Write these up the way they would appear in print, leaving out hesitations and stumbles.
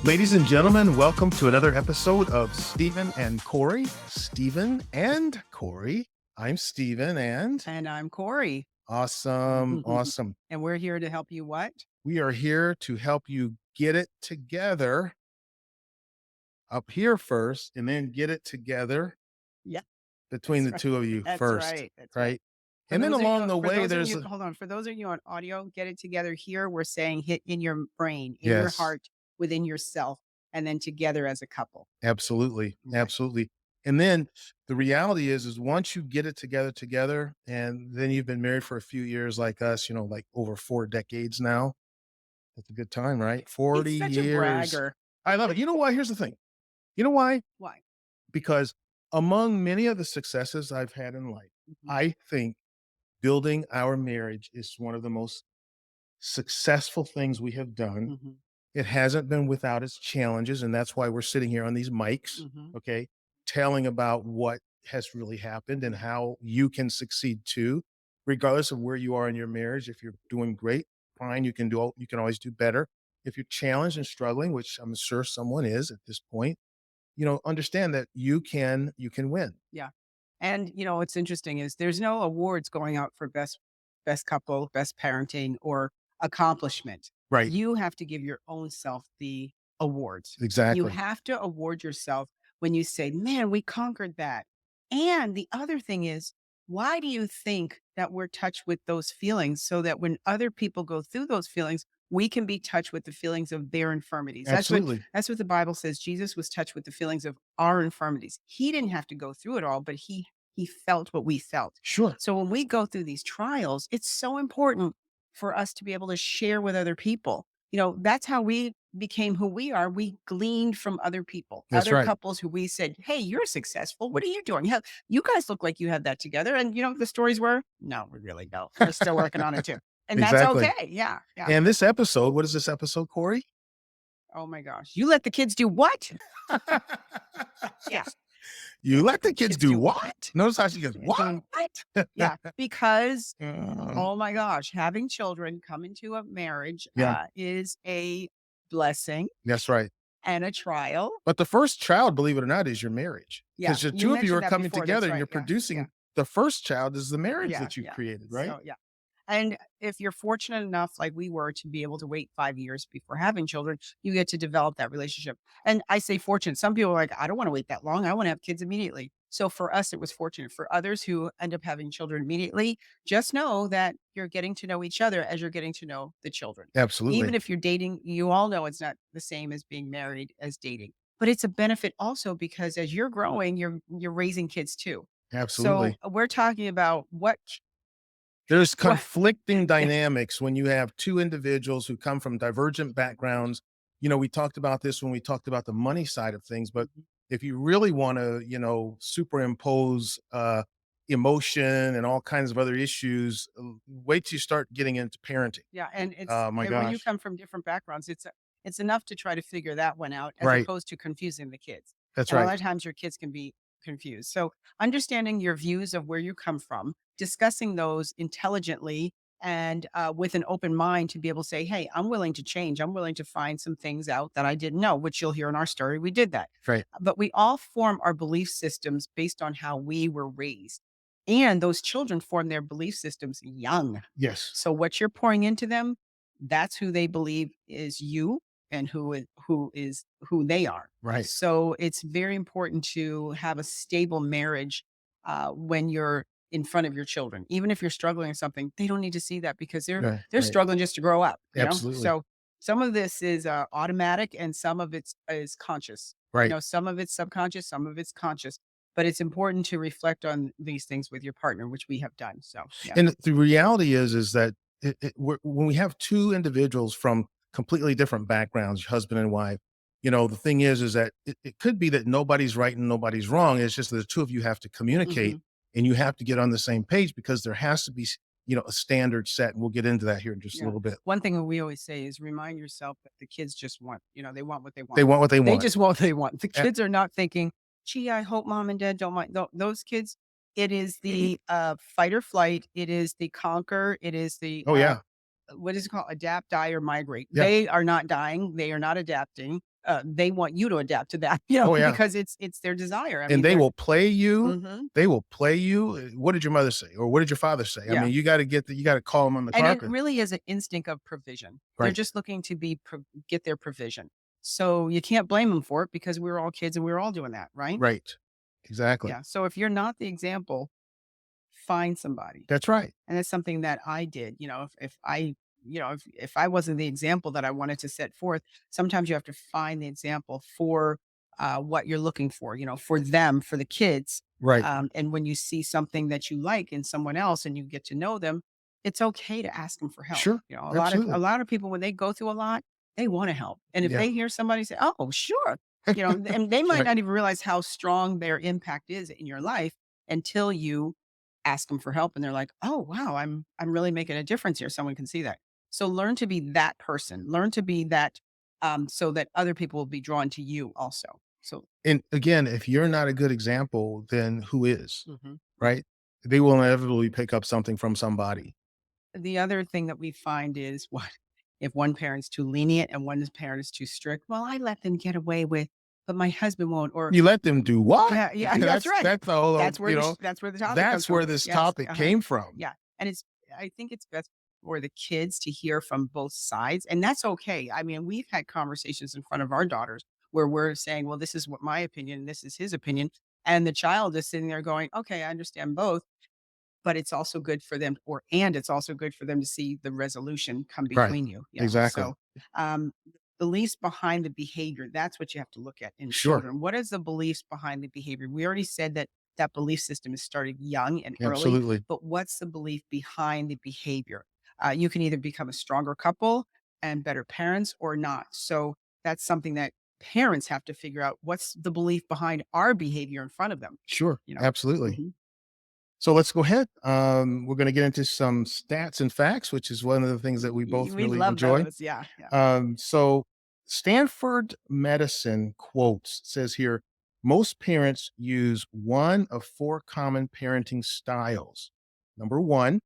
Ladies and gentlemen, welcome to another episode of Steven and Kori. Steven and Kori. I'm Steven and And I'm Kori. awesome, awesome. And we're here to help you what? We are here to help you get it together up here first and then get it together Yeah, between that's the right. two of you That's first, right. That's right. right? And then along the For way, those of there's you, a, hold on. For those of you on audio, get it together here. We're saying hit in your brain, in your yes, heart, within yourself, and then together as a couple. absolutely, Okay. absolutely. And then the reality is once you get it together, and then you've been married for a few years like us, like over 4 decades now. That's a good time, right? It's 40 such a years. bragger. I love it. You know why? Here's the thing. You know why? Why? Because among many of the successes I've had in life, Hmm. I think building our marriage is one of the most successful things we have done. Hmm. It hasn't been without its challenges, and that's why we're sitting here on these mics, Hmm. okay, telling about what has really happened and Yeah. how you can succeed too, regardless of where you are in your marriage. If you're doing great, fine, you can always do better. If you're challenged and struggling, which I'm sure someone is at this point, understand that you can win. Yeah. And what's interesting is there's no awards going out for best couple, best parenting, or accomplishment. Right. You have to give your own self the awards. You Exactly. have to award yourself when you say, "Man, we conquered that." And the other thing is, why do you think that we're touched with those feelings so that when other people go through those feelings, we can be touched with the feelings of their infirmities? Absolutely. That's what the Bible says. Jesus was touched with the feelings of our infirmities. He didn't have to go through it all, but he felt what we felt. Sure. So when we go through these trials, it's so important for us to be able to share with other people. That's how we became who we are. We gleaned from other people, That's other right. couples who we said, "Hey, you're successful. What are you doing? You guys look like you have that together." And the stories were, "No, we really don't. We're still working on it too." And that's Exactly. okay. Yeah. Yeah. And this episode, what is this episode, Corey? Oh my gosh. You let the kids do what? Yeah. You Yeah. let the kids Kids do do what? Notice how she goes, doing what? what? Yeah, because, Uh, oh my gosh, having children come into a marriage, yeah, is a blessing that's right. and a trial. But the first child, believe it or not, is your marriage Yeah, because the you two of you are mentioned that coming before, that's together and right, you're yeah, yeah, producing the first child is the marriage yeah, that you've yeah. created, right? So, yeah. And if you're fortunate enough, like we were, to be able to wait 5 years before having children, you get to develop that relationship. And I say fortunate. Some people are like, "I don't wanna wait that long. I wanna have kids immediately." So for us, it was fortunate. For others who end up having children immediately, just know that you're getting to know each other as you're getting to know the children. Even Absolutely. if you're dating, you all know it's not the same as being married as dating. But it's a benefit also because as you're growing, you're raising kids too. So, Absolutely. we're talking about There's what conflicting dynamics when you have two individuals who come from divergent backgrounds. We talked about this when we talked about the money side of things, but Mhm. if you really want to, superimpose emotion and all kinds of other issues, wait till you start getting into parenting. Yeah, and it's Oh my and when you gosh. come from different backgrounds, it's enough to try to figure that one out as Right. opposed to confusing the kids. That's And a right. lot of times your kids can be confused. So understanding your views of where you come from, discussing those intelligently and with an open mind to be able to say, "Hey, I'm willing to change. I'm willing to find some things out that I didn't know," which you'll hear in our story. We did that. Right. But we all form our belief systems based on how we were raised. And those children form their belief systems young. Yes. So what you're pouring into them, that's who they believe is you and who is who they are. Right. So it's very important to have a stable marriage when you're in front of your children. Even if you're struggling or something, they don't need to see that because they're Right. they're Right. struggling just to grow up. Absolutely. So some of this is automatic and some of it is conscious. Right. Some of it's subconscious, some of it's conscious. But it's important to reflect on these things with your partner, which we have done. So yeah. And the reality is that when we have two individuals from completely different backgrounds, husband and wife, the thing is that it could be that nobody's right and nobody's wrong. It's just that the two of you have to communicate Mhm. and you have to get on the same page because there has to be, a standard set. And we'll get into that here in just a Yeah. little bit. One thing that we always say is remind yourself that the kids just want, they want what they They want. want what they They want. just want what they want. The A- kids are not thinking, "Gee, I hope mom and dad don't mind." Those kids, it is the fight or flight. It is the conquer. It is the oh, yeah. what is it called? Adapt, die, or migrate. Yeah. They are not dying. They are not adapting. they want you to adapt to that, Oh, yeah. because it's their desire. I And mean, they they're will play you. Mhm. They will play you. What did your mother say? Or what did your father say? I Yeah. mean, you gotta call them on the And it carpet. really is an instinct of provision. They're Right. just looking to get their provision. So you can't blame them for it because we were all kids and we were all doing that, right? Right. Exactly. Yeah. So if you're not the example, find somebody. That's right. And it's something that I did. If I, if I wasn't the example that I wanted to set forth, sometimes you have to find the example for what you're looking for, for them, for the kids. Right. And when you see something that you like in someone else and you get to know them, it's okay to ask them for help. Sure. A Absolutely. lot of people when they go through a lot, they want to help. And if Yeah. they hear somebody say, "Oh, sure," and they might Right. not even realize how strong their impact is in your life until you ask them for help and they're like, "Oh, wow, I'm really making a difference here." Someone can see that. So learn to be that person. Learn to be that so that other people will be drawn to you also. So And again, if you're not a good example, then who is? mhm. Right? They will inevitably pick up something from somebody. The other thing that we find is what if one parent's too lenient and one parent is too strict, well, I let them get away with, but my husband won't. Or You let them do what? yeah, yeah, that's right. That's the whole, That's where the topic comes that's from. where this Yes. topic Uh-huh. came from. Yeah. And I think it's best for the kids to hear from both sides. And that's okay. I mean, we've had conversations in front of our daughters where we're saying, well, this is what my opinion, and this is his opinion. And the child is sitting there going, okay, I understand both, but it's also good for them, and it's also good for them to see the resolution come Right. between you. Exactly. So, um, beliefs behind the behavior, that's what you have to look at in Sure. children. What is the beliefs behind the behavior? We already said that that belief system is started young and early, Absolutely. but what's the belief behind the behavior? You can either become a stronger couple and better parents or not. So that's something that parents have to figure out. What's the belief behind our behavior in front of them? Sure. You know. Absolutely. Mhm. So let's go ahead. We're going to get into some stats and facts, which is one of the things that we both We really love enjoy. those. Yeah. Yeah. So Stanford Medicine quotes says here, most parents use one of four common parenting styles. Number one,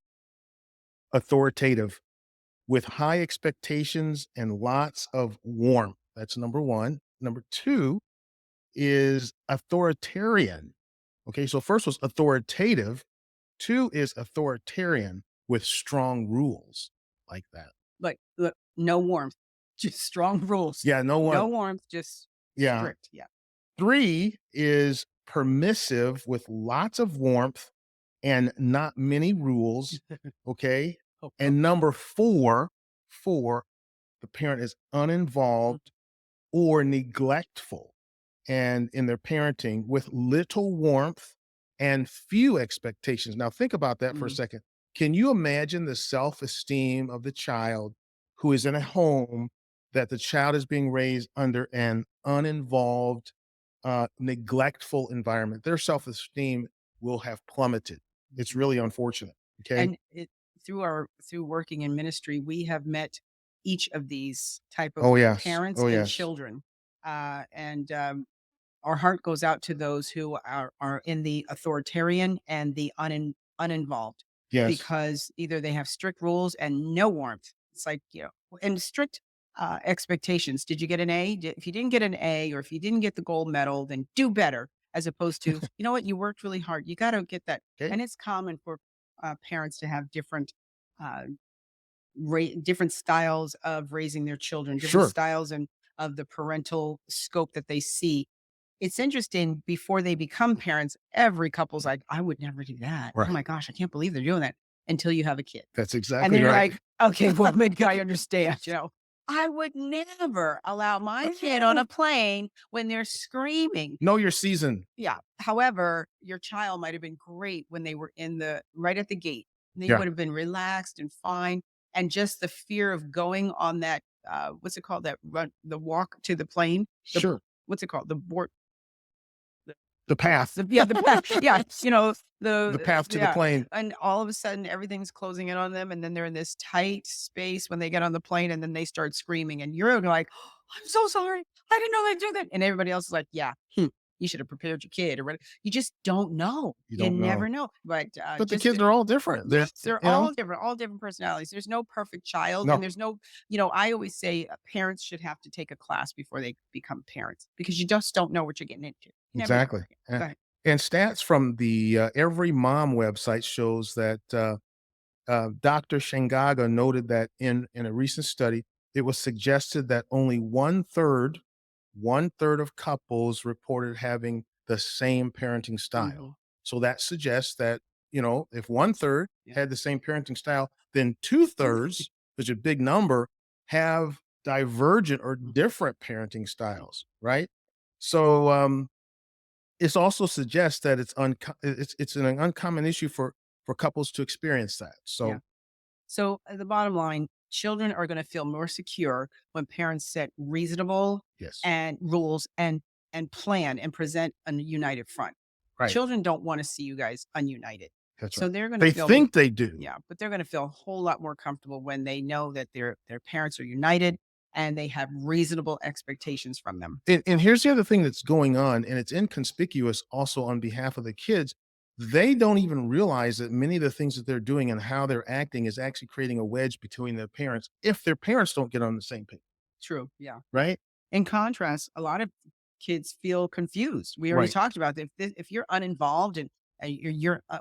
authoritative with high expectations and lots of warmth. That's number one. Number two is authoritarian. Okay, so first was authoritative. Two is authoritarian with strong rules like that. Like, look, no warmth, just strong rules. Yeah, no one. No warmth, just Yeah. strict. Yeah. Three is permissive with lots of warmth and not many rules. Okay. Oh, oh, And number four, the parent is mm, uninvolved or neglectful and in their parenting with little warmth and few expectations. Now, think about that for a mhm. second. Can you imagine the self esteem of the child who is in a home that the child is being raised under an uninvolved, neglectful environment? Their self esteem will have plummeted. It's really unfortunate. Okay. And through working in ministry, we have met each of these type of Oh, yes. parents Oh, and yes. children. And our heart goes out to those who are in the authoritarian and the uninvolved, Yes. because either they have strict rules and no warmth. It's like, and strict expectations. Did you get an A? If you didn't get an A, or if you didn't get the gold medal, then do better. As opposed to, you know what, you worked really hard. You got to get that. Okay. And it's common for parents to have uh, different styles of raising their children, different Sure. styles and of the parental scope that they see. It's interesting, before they become parents, every couple's like, "I would never do that. Oh Right. my gosh, I can't believe they're doing that," until you have a kid. That's And then exactly you're right. like, "Okay, well, maybe I understand," I would never allow my kid on a plane when they're screaming. Know your season. Yeah. However, your child might have been great when they were right at the gate. They Yeah. would have been relaxed and fine. And just the fear of going on that, what's it called? That run, the walk to the plane. The Sure. What's it called? The board. The path. Yeah, the path. Yeah, The path to the yeah, plane. and all of a sudden everything's closing in on them, and then they're in this tight space when they get on the plane, and then they start screaming, and you're like, "I'm so sorry. I didn't know they'd do that." And everybody else is like, "Yeah, you should have prepared your kid or what. You just don't know. You You don't know. never know. But But the just kids are all different. They're, yes, they're all different personalities. There's no perfect child, and no, there's no, I always say parents should have to take a class before they become parents because you just don't know what you're getting into. You never know. exactly. Go ahead. And stats from the Every Mom website shows that Dr. Shangaga noted that in a recent study, it was suggested that only one third of couples reported having the same parenting style. Mhm. So that suggests that, if one third Yeah. had the same parenting style, then two thirds, which is a big number, have divergent or Mhm. different parenting styles, right? So it also suggests that it's an uncommon issue for couples to experience that. Yeah. So So the bottom line, children are going to feel more secure when parents set reasonable yes, and rules and plan and present a united front. right, Children don't want to see you guys ununited. that's So right. they're going to They feel think they do. yeah, but they're going to feel a whole lot more comfortable when they know that their parents are united and they have reasonable expectations from them. And here's the other thing that's going on, and it's inconspicuous also on behalf of the kids. They don't even realize that many of the things that they're doing and how they're acting is actually creating a wedge between their parents if their parents don't get on the same page, True. Yeah. Yeah. right? In contrast, a lot of kids feel confused. We already Right. talked about that. If you're uninvolved and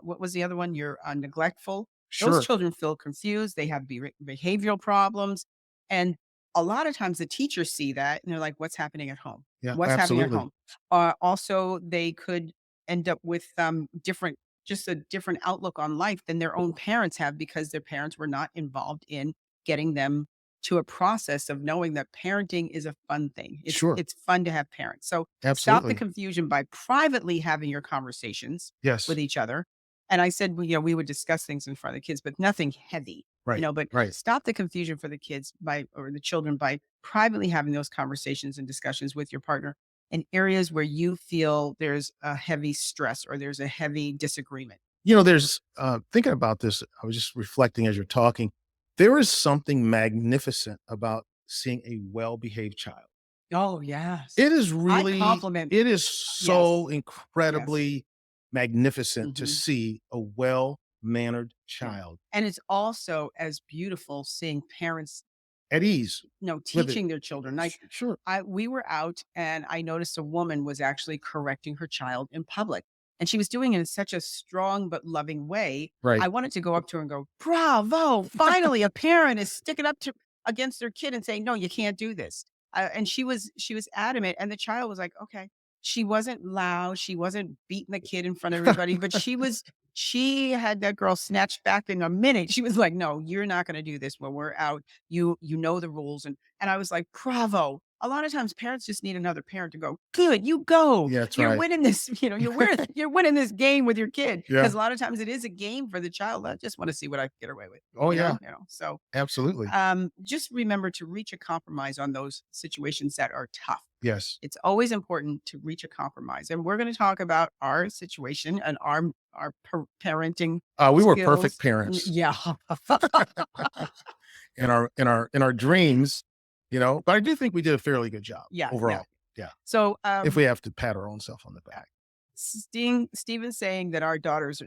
what was the other one? You're neglectful. Those Sure. children feel confused. They have behavioral problems, and a lot of times the teachers see that and they're like, "What's happening at home? Yeah, What's happening at absolutely. home?" Also, they could end up with just a different outlook on life than their own parents have because their parents were not involved in getting them to a process of knowing that parenting is a fun thing. Sure. It's fun to have parents. So stop the Absolutely. confusion by privately having your conversations with Yes. each other. And I said, we would discuss things in front of the kids, but nothing heavy, Right. but Right. stop the confusion for the kids or the children by privately having those conversations and discussions with your partner in areas where you feel there's a heavy stress or there's a heavy disagreement. There's thinking about this, I was just reflecting as you're talking. There is something magnificent about seeing a well-behaved child. Oh, yes. It is I really compliment, it is yes, so yes. incredibly magnificent to Mhm. see a well-mannered Yeah. child And it's also as beautiful seeing parents, at ease with it. teaching their children. Like Sure. we were out and I noticed a woman was actually correcting her child in public. And she was doing it in such a strong but loving way. I Right. wanted to go up to her and go, "Bravo! Finally, a parent is sticking up to against their kid and saying, 'No, you can't do this.'" And she was adamant, and the child was like, "Okay." She wasn't loud. She wasn't beating the kid in front of everybody, but she had that girl snatched back in a minute. She was like, "No, you're not going to do this when we're out. You know the rules." And I was like, "Bravo." A lot of times parents just need another parent to go, "Good, you go. Yeah, that's You're right. winning this, you're winning this game with your kid." Yeah. Because a lot of times it is a game for the child. I just want to see what I can get away with, Oh, yeah. So Absolutely. just remember to reach a compromise on those situations that are tough. Yes. It's always important to reach a compromise. And we're going to talk about our situation and parenting We were perfect skills. parents Yeah. in our dreams, but I do think we did a fairly good job Yeah, yeah. overall. Yeah. So, If we have to pat our own self on the back. Steven saying that our daughters,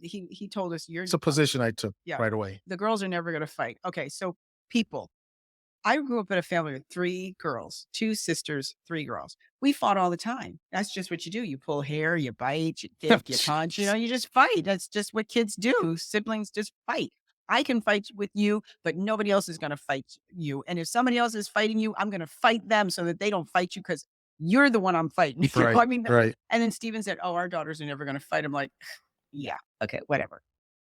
he told us, It's a position I took yeah, right away. the girls are never going to fight. Okay. So people, I grew up in a family with 3 girls, 2 sisters, 3 girls. We fought all the time. That's just what you do. You pull hair, you bite, you kick, you punch, you just fight. That's just what kids do. Siblings just fight. I can fight with you, but nobody else is going to fight you. And if somebody else is fighting you, I'm going to fight them so that they don't fight you because you're the one I'm fighting. Right. I mean, Right. and then Steven said, "Oh, our daughters are never going to fight." I'm like, yeah, okay, whatever.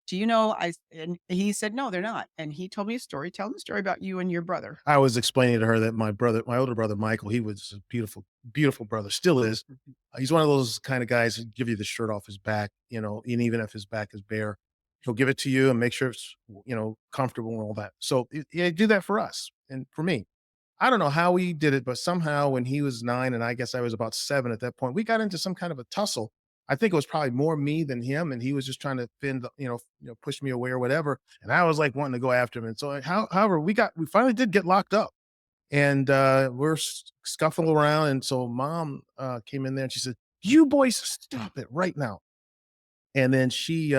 Do you know? And he said, "No, they're not." And he told me a story. Tell him a story about you and your brother. I was explaining to her that my older brother, Michael, he was a beautiful, beautiful brother, still is. Mhm. He's one of those kind of guys who give you the shirt off his back, and even if his back is bare, he'll give it to you and make sure it's, comfortable and all that. So yeah, do that for us and for me. I don't know how we did it, but somehow when he was 9 and I guess I was about 7 at that point, we got into some kind of a tussle. I think it was probably more me than him, and he was just trying to push me away or whatever. And I was like wanting to go after him. And so however, we finally did get locked up. and we're scuffling around. And so mom came in there and she said, "You boys stop it right now." And then she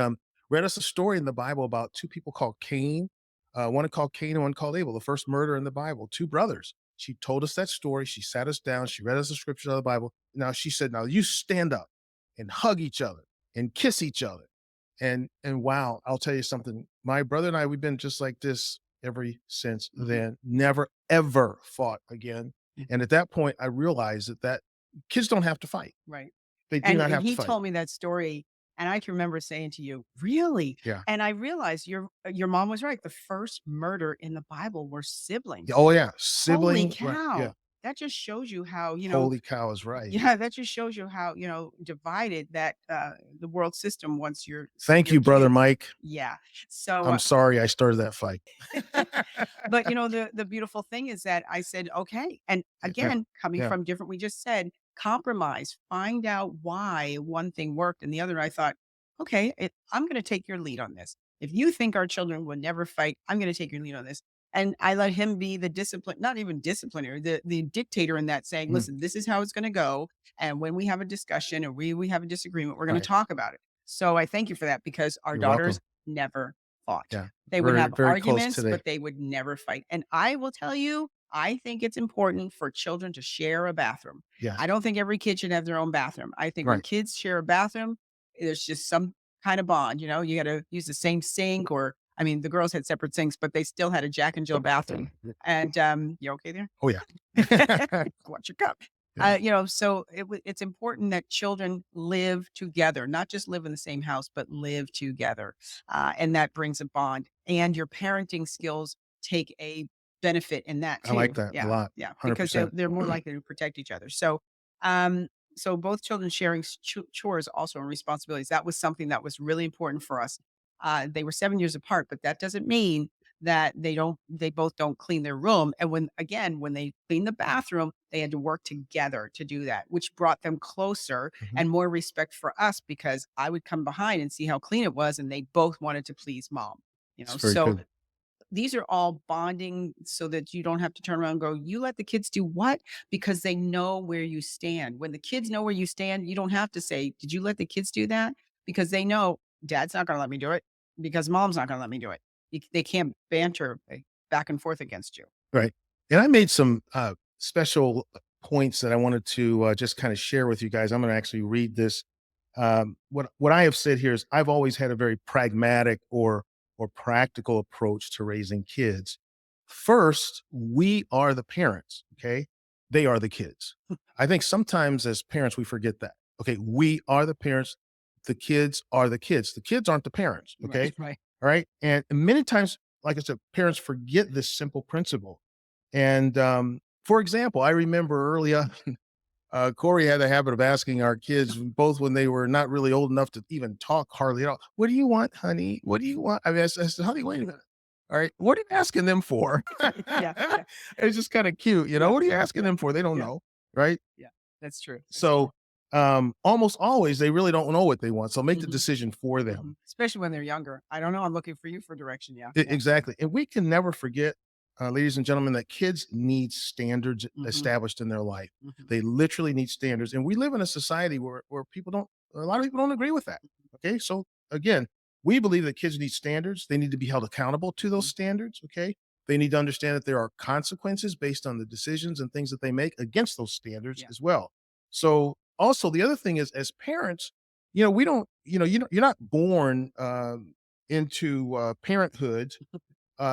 read us a story in the Bible about two people called Cain, one called Cain and one called Abel, the first murder in the Bible, two brothers. She told us that story. She sat us down. She read us the scriptures of the Bible. Now she said, "Now you stand up and hug each other and kiss each other." And wow, I'll tell you something. My brother and I, we've been just like this ever since Mhm. then. Never ever fought again. And at that point, I realized that kids don't have to fight. Right. They do not And have to he fight. told me that story, and I can remember saying to you, "Really?" Yeah. And I realized your mom was right. The first murder in the Bible were Yeah, siblings. oh, yeah, Holy sibling, right, yeah. cow. That just shows you how, Holy cow is right. yeah, that just shows you how, divided that, the world system wants Thank your you, brother kids. Mike. Yeah. So, I'm sorry I started that fight. but, the beautiful thing is that I said, "Okay." And Yeah, again, coming yeah, from different we just said, compromise, find out why one thing worked and the other, I thought, "Okay, I'm gonna take your lead on this. If you think our children would never fight, I'm gonna take your lead on this." And I let him be the discipline not even disciplinary, the dictator in that saying, mhm, "Listen, this is how it's gonna go, and when we have a discussion or we have a disagreement, we're gonna right. talk about it." So I thank you for that because our You're welcome. daughters never fought. Yeah, They would very, have very close arguments, today. but they would never fight. And I will tell you, I think it's important for children to share a bathroom. Yes, I don't think every kid should have their own bathroom. I think when right. kids share a bathroom, there's just some kind of bond. You got to use the same sink, or I mean, the girls had separate sinks, but they still had a Jack and Jill bathroom. And you okay there? Oh, yeah. Watch your cup. Yeah, So it's important that children live together, not just live in the same house, but live together, and that brings a bond. And your parenting skills take a benefit in that I like too. that a Yeah, lot, yeah, because they're 100%. they're more likely to protect each other. Um, so both children sharing chores also and responsibilities. That was something that was really important for us. They were 7 years apart, but that doesn't mean that they both don't clean their room. And when they clean the bathroom, they had to work together to do that, which brought them closer Mhm. and more respect for us because I would come behind and see how clean it was and they both wanted to please mom. It's very So good. these are all bonding so that you don't have to turn around and go, "You let the kids do what?" Because they know where you stand. When the kids know where you stand, you don't have to say, "Did you let the kids do that?" Because they know dad's not gonna let me do it because mom's not gonna let me do it. They can't banter back and forth against you. Right. And I made some special points that I wanted to just kind of share with you guys. I'm going to actually read this. What I have said here is I've always had a very pragmatic or practical approach to raising kids. First, we are the parents. Okay, they are the kids. I think sometimes as parents we forget that. Okay, we are the parents. The kids are the kids. The kids aren't the parents. Right, Okay, right. all right. And many times, like I said, parents forget this simple principle. And for example, I remember early on, Corey had the habit of asking our kids, both when they were not really old enough to even talk hardly at all, "What do you want, honey? What do you want?" I mean, I said, "Honey, wait a minute. All right, what are you asking them for?" Yeah, yeah, It's just kind of cute, yeah, What are you asking yeah, them for? They don't yeah, know, right? yeah. That's true, that's true. So almost always they really don't know what they want. So make the Mhm, decision for them. mhm. Especially when they're younger. "I don't know, I'm looking for you for direction." Yeah, yeah. Exactly. And we can never forget, ladies and gentlemen, that kids need standards Mhm, established in their life. mhm. They literally need standards. And we live in a society where people don't, a lot of people don't agree with that. Okay. So again, we believe that kids need standards. They need to be held accountable to those Mhm. standards. Okay. They need to understand that there are consequences based on the decisions and things that they make against those standards Yeah. as well. So also the other thing is as parents, we don't, you're not born into parenthood,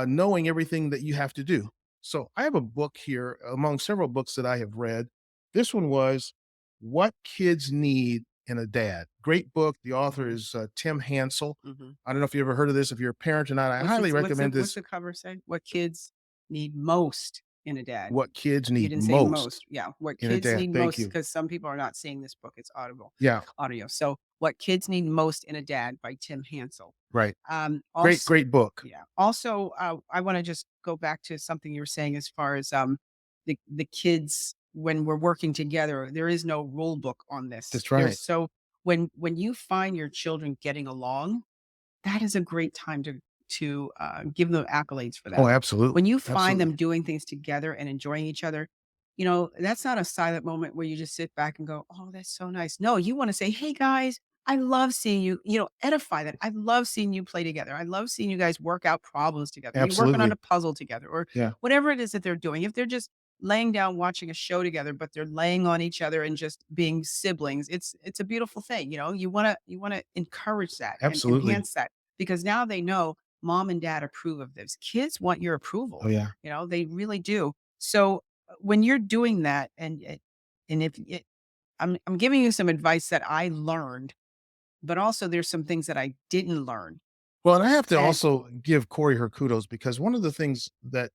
knowing everything that you have to do. So I have a book here among several books that I have read. This one was What Kids Need in a Dad. Great book. The author Mhm, is Tim Hansel. mhm. I don't know if you ever heard of this. If you're a parent or not, I highly recommend What's this. the cover say? What kids need most in a dad. What Kids You Need didn't say Most most. Yeah, what in a kids Dad. need Thank most you. because some people are not seeing this book, it's Yeah, audio. So, What Kids Need Most in a Dad by Tim Hansel. right. Great, Also great book. yeah. Also, I wanna just go back to something you were saying as far as, the kids when we're working together, there is no rule book on this. That's right. When you find your children getting along, that is a great time to give them accolades for Oh, that. absolutely. When you find Absolutely. them doing things together and enjoying each other, that's not a silent moment where you just sit back and go, "Oh, that's so nice." No, you wanna say, "Hey, guys, I love seeing you," edify that. "I love seeing you play together. I love seeing you guys work out problems together. You're working on Absolutely. a puzzle together," or Yeah. whatever it is that they're doing. If they're just laying down watching a show together, but they're laying on each other and just being siblings, it's a beautiful thing, you wanna encourage that and Absolutely. enhance that because now they know mom and dad approve of this. Kids want your Oh, approval, yeah. they really do. So, when you're doing that and if it I'm giving you some advice that I learned, but also there's some things that I didn't learn. Well, and I have to And also give Corey her kudos because one of the things that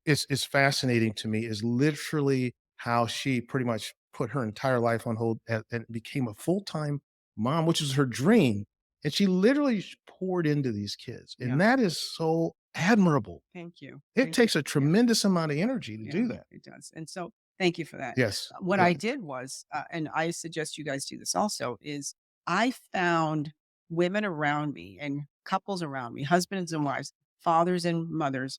is fascinating to me is literally how she pretty much put her entire life on hold and became a full-time mom, which is her dream. And she literally poured into these kids. And yeah, that is so admirable. thank you. It Thank you. takes a Yeah. tremendous amount of energy to Yeah, do that. it does. And so thank you for that. Yes. What Yeah. I did was, and I suggest you guys do this also, is I found women around me and couples around me, husbands and wives, fathers and mothers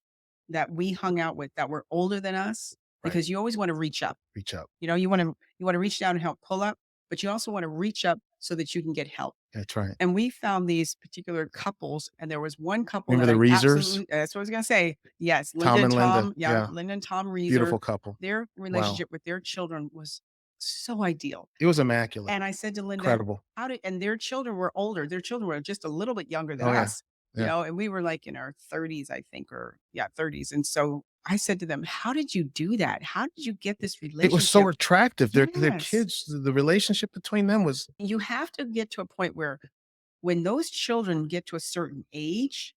that we hung out with that were older than us Right. because you always want to reach up. Reach out. You want to reach down and help pull up, but you also want to reach up so that you can get help. That's right. And we found these particular couples, and there was one couple Remember that the I Reesers? absolutely that's what I was gonna say. Yes, Linda Tom and and Linda. Tom, yeah, Yeah. Linda and Tom Reeser, Beautiful couple. their Wow. relationship with their children was so ideal. It was immaculate. And I said to Linda, Incredible. "How did" and their children were older. Their children were just a little bit younger than Oh, yeah. us, Yeah. and we were like in our 30s, I think, or yeah, 30s. And so I said to them, "How did you do that? How did you get this It was so relationship?" attractive. Their Yes. kids, the relationship between them was You have to get to a point where when those children get to a certain age,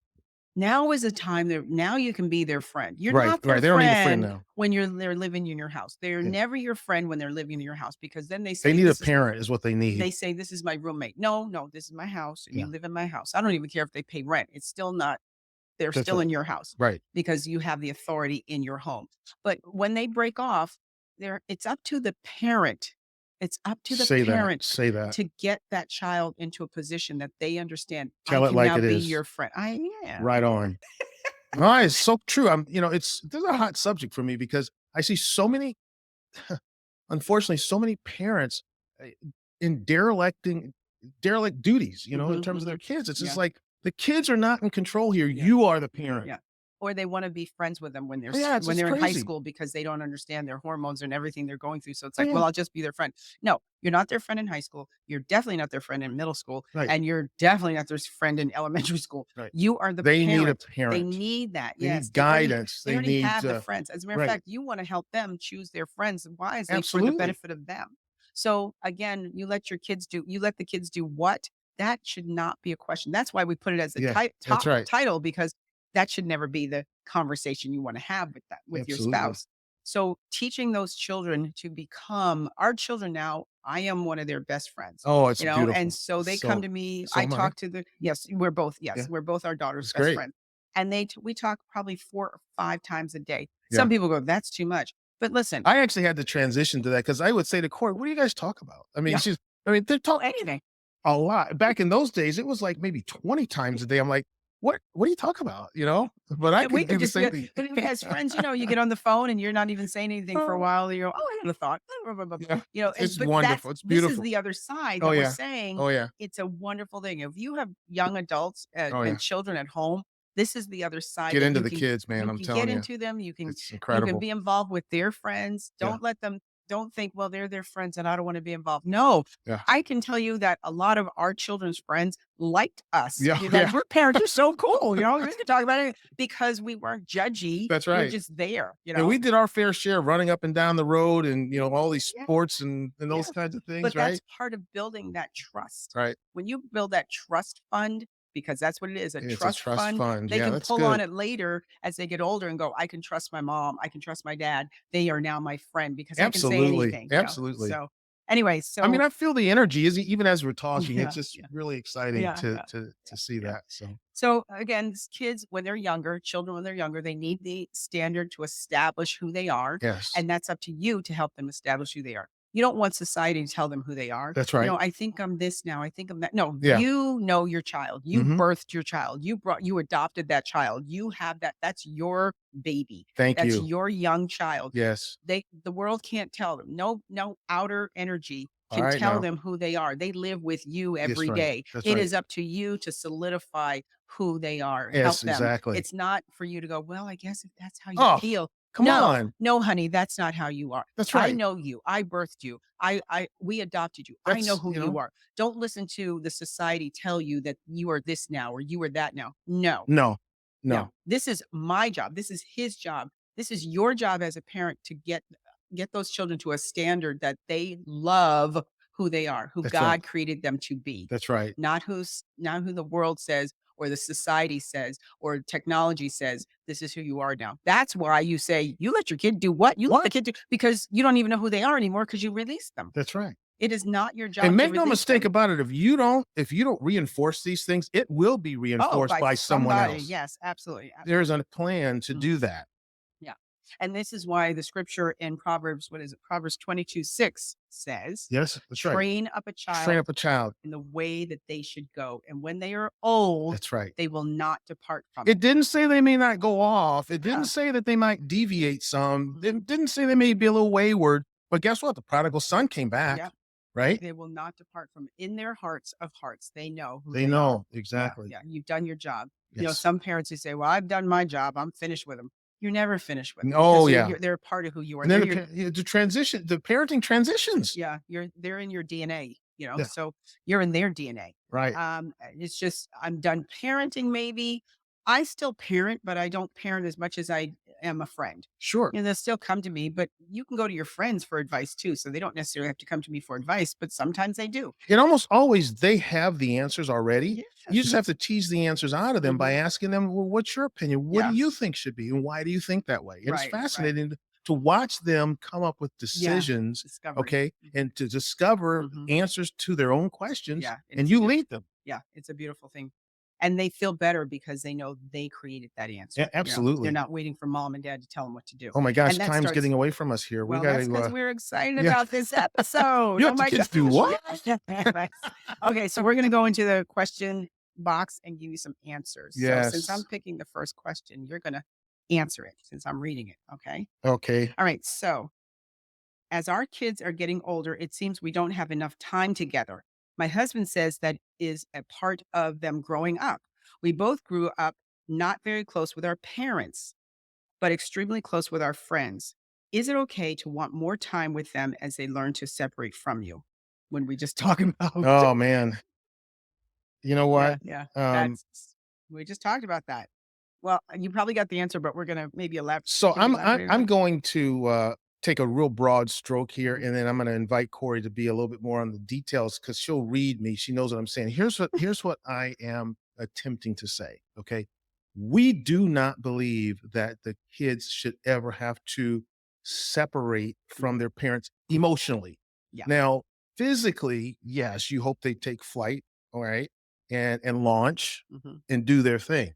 now is the time that now you can be their friend. You're right, not their right. They don't need a friend friend now. when they're living in your house. They're Yeah. never your friend when they're living in your house because then They need a parent is what they need. they say this is my roommate. No, no, this is my house and you Yeah. live in my house. I don't even care if they pay rent. It's still not they're That's still right. in your house Right. because you have the authority in your home. But when they break off, it's up to the parent. It's up to the Say that. parent Say that. to get that child into a position that they understand. I Tell it can like now it be is. your friend. I Right am. on. No, it's so true. It's this is a hot subject for me because I see so many, unfortunately, so many parents uh, in derelict duties, in Mhm, terms of their mhm. kids. It's just Yeah, like the kids are not in control here. yeah, You are the parent. yeah. Or they wanna be friends with them when Oh, yeah, it's when just they're in high crazy. school because they don't understand their hormones and everything they're going through, so it's Oh, like, yeah. "Well, I'll just be their friend." No, you're not their friend in high school, you're definitely not their friend in middle school, Right. and you're definitely not their friend in elementary school. Right. You are the They need a parent. They parent. need that, They yes. need guidance. They They already need, have the friends. As a matter of right. fact, you wanna help them choose their friends wisely for the Absolutely. benefit of them. So, again, you let the kids do what? That should not be a question. That's why we put it as a Yeah, that's top right. title because that should never be the conversation you wanna have with your Absolutely. spouse. So, teaching those children to become our children now, I am one of their best friends, Oh, it's and beautiful. so they come So to me, so I am I. talk to the yes, Yeah, we're both our daughter's it's best great. friends, and we talk probably 4 or 5 times a day. Yeah. Some people go, "That's too much." But listen, I actually had to transition to that because I would say to Corey, "What do you guys talk about?" yeah, They're oh, talking anything. a lot. Back in those days, it was like maybe 20 times a day. I'm like, What do you talk about?" But I Yeah, we could could do the just same thing. but as friends, you get on the phone and you're not even saying anything for a Oh, while, you go, "Oh, I had a thought." yeah. And It's but wonderful. It's this is beautiful. the other side Oh, that we're yeah. saying Oh, yeah. it's a wonderful thing. If you have young adults Oh, and yeah. children at home, this is the other side Get that into the kids, man, you I'm can get telling you. into them, It's you can incredible. be involved with their friends. Yeah. Don't think, "Well, they're their friends and I don't wanna be involved." No, Yeah. I can tell you that a lot of our children's friends liked us. Yeah, They're like, yeah. "Your parents are so cool," we can talk about it because we weren't judgy. That's We're right. just there, And we did our fair share of running up and down the road and, all these Yeah, sports and those yeah. kinds of things, But that's right? part of building that trust. Right. When you build that trust fund, because that's what it is, a It's a trust trust fund, fund. they Yeah, can that's pull on good. it later as they get older and go, "I can trust my mom, I can trust my dad. They are now my friend because I can say Absolutely. anything." Absolutely. So, anyway, I mean, so I feel the energy even as we're talking. It's yeah, just yeah, really exciting yeah, to yeah, to yeah, to see yeah. that. So, So again, kids when they're younger, children when they're younger, they need the standard to establish who they are, yes. and that's up to you to help them establish who they are. You don't want society to tell them who they are. That's You right. know, I think I'm this now. I think I'm that. No, Yeah. you know your child. You Mhm. birthed your child. You adopted that child. You have that. That's your baby. Thank That's you. your young child. Yes. The world can't tell them. No outer energy All can right tell now. them who they are. They live with you That's every right. day. That's It right. is up to you to solidify who they are, help Yes, them. exactly. It's not for you to go, well, I guess if that's how you Oh, feel. come No, on. no, honey, that's not how you are. That's I right. know you. I birthed you. We adopted you. I know That's, who you are. Don't listen to the society tell you that you are this now or you are that now. No, no, no. no. This is my job. This is his job. This is your job as a parent to get those children to a standard that they love who they are, who That's right. God created them to be. That's right. Not who the world says or the society says or technology says this is who you are now. That's why you say you let your kid do what? You let the What? kid do because you don't even know who they are anymore because you release them. That's right. It is not your And job to make no release mistake them. about it, if you don't reinforce these things, it will be Oh, reinforced by by someone somebody. else. Yes, absolutely. There's Absolutely. a plan to Mhm. do that. Yeah. And this is why the scripture in Proverbs, what is it? Proverbs 22:6 says, Yes, that's right. train up a Train child up a child. in the way that they should go. And when they are old, That's right. they will not depart from it. It didn't say they may not go off. It didn't Yeah. say that they might deviate some. Mhm. It didn't say they may be a little wayward. But guess what? The prodigal son came Yeah. back, right? They will not depart from it. In their hearts of hearts, they know who They they are. know Yeah. exactly. Yeah. You've done your job. You know, Yes. some parents who say, well, I've done my job. I'm finished with them. You're never finished with them Oh because yeah. they're a part of who you are. And then They're your the transition, the parenting transitions. Yeah, they're in your DNA, Yeah. so you're in their DNA. Right. It's just I'm done parenting maybe. I still parent, but I don't parent as much as I am a friend. Sure. They'll still come to me, but you can go to your friends for advice too. So they don't necessarily have to come to me for advice, but sometimes they do. It almost always they have the answers already. You just Yes. have to tease the answers out of them by Mhm. asking them, "Well, what's your opinion? What do Yeah. you think should be, and why do you think that way?" And it's Right. Right. fascinating to watch them come up with Yeah. decisions, Discovery. okay, and to discover Mhm. answers to their own questions, Yeah. and It's you just lead them. Yeah, it's a beautiful thing. And they feel better because they know they created that Yeah, answer, They're absolutely. not waiting for mom and dad to tell them what to do. Oh my gosh, And that time's starts getting away from us here. We well, got that's because 'cause to, we're excited yeah. about this episode. You Oh let the my kids do gosh, what? yes. Okay, so we're gonna go into the question box and give you some answers. So since I'm Yes. picking the first question, you're gonna answer it since I'm reading it, okay? Okay. All right, so as our kids are getting older, it seems we don't have enough time together. My husband says that is a part of them growing up. We both grew up not very close with our parents, but extremely close with our friends. Is it okay to want more time with them as they learn to separate from you? When we just talk about Oh man. You know Yeah, what? yeah. Um, That's we just talked about that. Well, you probably got the answer, but we're gonna maybe elaborate. So Can you I'm elaborate a I'm bit? going to take a real broad stroke here, Mhm. and then I'm going to invite Corey to be a little bit more on the details because she'll read me. She knows what I'm saying. Here's what I am attempting to say. Okay, we do not believe that the kids should ever have to separate Yeah, from their parents emotionally. yeah. Now, physically, yes, you hope they take flight, all right, and launch Mhm. and do their thing,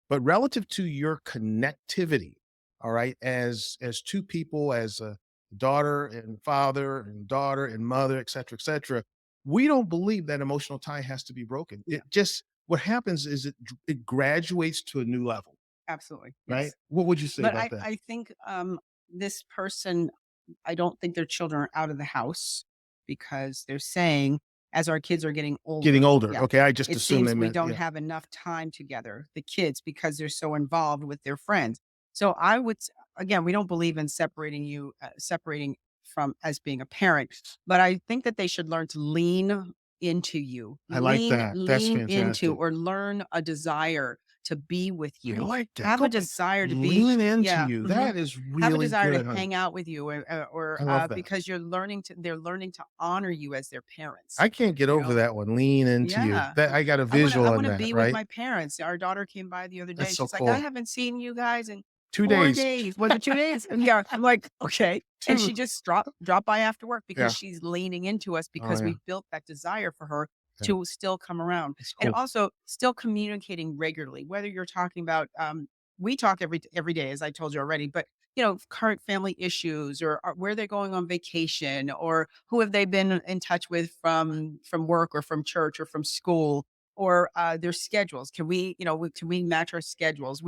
but relative to your connectivity, all right, as two people, as a daughter and father and daughter and mother, et cetera, we don't believe that emotional tie has to be broken. Yeah, It just what happens is it graduates to a new level, absolutely. right? Yes. What would you say But about that? I think, this person I don't think their children are out of the house because they're saying as our kids are getting Getting older, older. yeah, Okay, I just it assumed they seems we meant, don't yeah. have enough time together, the kids, because they're so involved with their friends. So I would again, we don't believe in separating from as being a parent, but I think that they should learn to lean into you. I like that. That's Lean into fantastic. or learn a desire to be with I you. like that. Have a Go desire to be lean into yeah, you. mhm. That is Have a really desire to good, honey. hang out with you I love that. because they're learning to honor you as their parents, I can't get you over know? that one. Lean into you. Yeah. That I got a I visual on wanna that, be with right? my parents. Our daughter came by the other day, That's and so she's like, "I cool. haven't seen you guys in 2 4 days. days." Was it 2 days? And yeah, I'm like, "Okay." And 2. she just dropped by after work because Yeah. she's leaning into us Oh, because yeah. we built that desire for her Yeah. to still come around. It's And cool. also still communicating regularly, whether you're talking about, we talk every day, as I told you already, but current family issues, or where they're going on vacation, or who have they been in touch with from work or from church or from school, or their schedules. Can we match our schedules?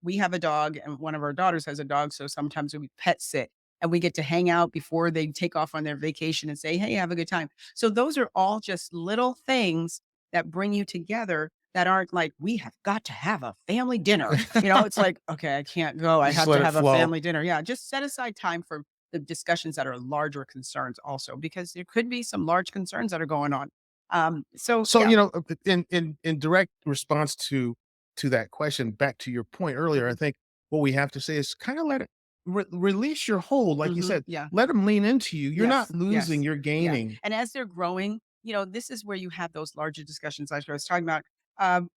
We have a dog, and one of our daughters has a dog, so sometimes we pet sit and we get to hang out before they take off on their vacation and say, "Hey, have a good time." So those are all just little things that bring you together that aren't like, "We have got to have a family dinner." It's like, "Okay, I can't go. I Just have let to it have a flow. family dinner." Yeah, just set aside time for the discussions that are larger concerns also, because there could be some large concerns that are going on. So So, yeah. in direct response to that question, back to your point earlier, I Mhm, think what we have to say is kind of let it release your hold, like you mhm, said. yeah. Let them lean into you. You're not Yes, losing, yes, you're yeah, gaining. and as they're growing, this is where you have those larger discussions like I was talking about.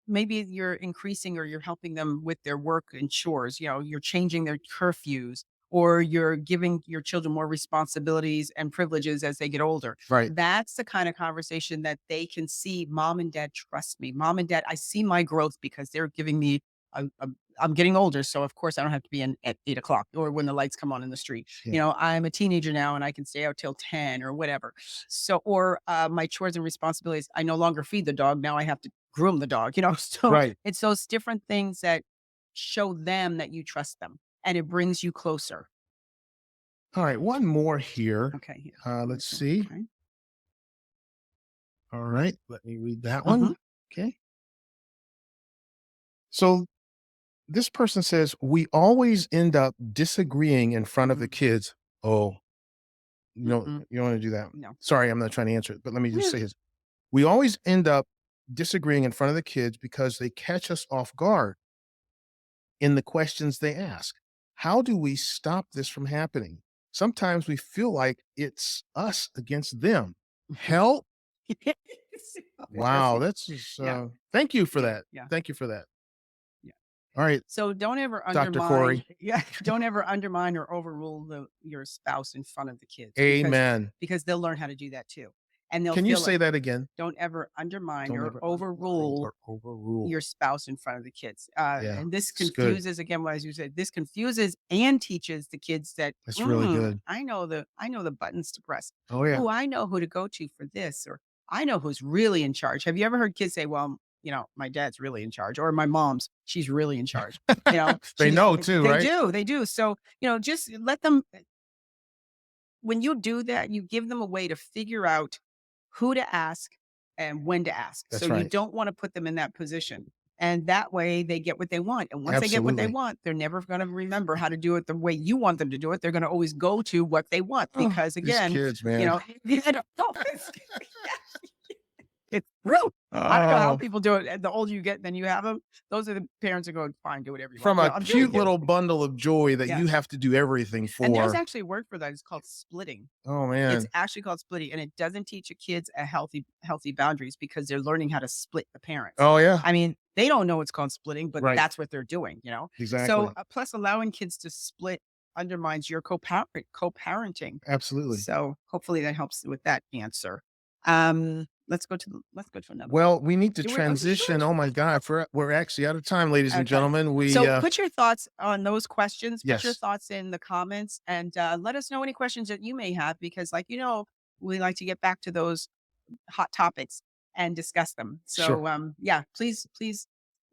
Maybe you're increasing or you're helping them with their work and chores, you're changing their curfews, or you're giving your children more responsibilities and privileges as they get older. Right. That's the kind of conversation that they can see, "Mom and dad trust me. Mom and dad, I see my growth because they're giving me a I'm getting older, so of course I don't have to be in at 8 o'clock or when the lights come on in the street. Yeah. I'm a teenager now and I can stay out till 10 or whatever. So, or my chores and responsibilities, I no longer feed the dog. Now I have to groom the dog. So Right. it's those different things that show them that you trust them, and it brings you closer. All right. One more here. Okay. Yeah. Let's see. Okay. All right. Let me read that Hmm. one. Okay. So this person says, we always end up disagreeing in front of the Hmm. kids. Oh, Hmm. you don't want to do that. No. Sorry, I'm not trying to answer it, but let me just Yeah. say this. We always end up disagreeing in front of the kids because they catch us off guard in the questions they ask. How do we stop this from happening? Sometimes we feel like it's us against them. Help. Wow. Interesting. That's just, Yeah. thank you for Yeah. that. Yeah. Thank you for that. Yeah. All right, So don't ever Dr. undermine Corey. yeah, don't ever undermine or overrule your spouse in front of the kids, because Amen. they'll learn how to do that too. And they'll Can you feel say like, that again? don't ever undermine Don't or ever undermine overrule or overrule. your spouse in front of the kids. Yeah, And this it's good. confuses, again, what as you said, this confuses and teaches the kids that, It's really good. I know the buttons to press. Oh, yeah. Oh, I know who to go to for this, or I know who's really in charge. Have you ever heard kids say, "Well, my dad's really in charge," or "My mom's, she's really in charge." They She know too, they right? do, they do. So, just let them, when you do that, you give them a way to figure out who to ask and when to ask. So That's you right. don't want to put them in that position. And that way they get what they want. And once they get what they Absolutely. want, they're never going to remember how to do it the way you want them to do it. They're going to always go to what they want Oh, because, these again, kids, you man. know, it's true. I don't know how Oh, people do it. And the older you get, then you have them. Those are the parents that go, fine, do whatever you want. from a I'm cute joking. little bundle of joy that Yeah. you have to do everything And there's for. actually a word for that. It's called splitting. Oh, It's man. actually called splitting, and it doesn't teach your kids a healthy boundaries because they're learning how to split the parents. Oh, yeah. I mean, they don't know it's called splitting, but Right. that's what they're doing. So, Exactly. plus allowing kids to split undermines your co-parenting. Absolutely. So, hopefully that helps with that answer. Let's go to another one. Well, we need to Do we Okay, sure, transition. Oh sure. my God. We're actually out of time, ladies and Okay. gentlemen. So put your thoughts on those questions. Put your Yes, thoughts in the comments, and let us know any questions that you may have because, like, we like to get back to those hot topics and discuss them. sure. So, yeah, please,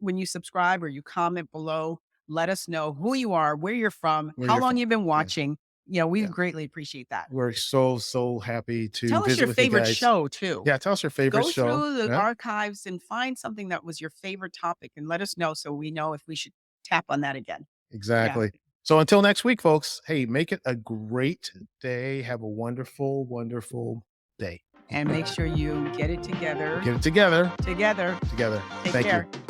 when you subscribe or you comment below, let us know who you are, where you're from, Where how you're long from. you've been Yes. watching. We Yeah. greatly appreciate that. We're so, so happy to Tell us visit your with you favorite guys. show too. Yeah. Tell us your favorite Go show. through the Yeah. archives and find something that was your favorite topic and let us know so we know if we should tap on that again. Yeah. Exactly. So until next week, folks, hey, make it a great day. Have a wonderful, wonderful day. And make sure you get it together. Get it together. Together. Together. Take Thank you. care.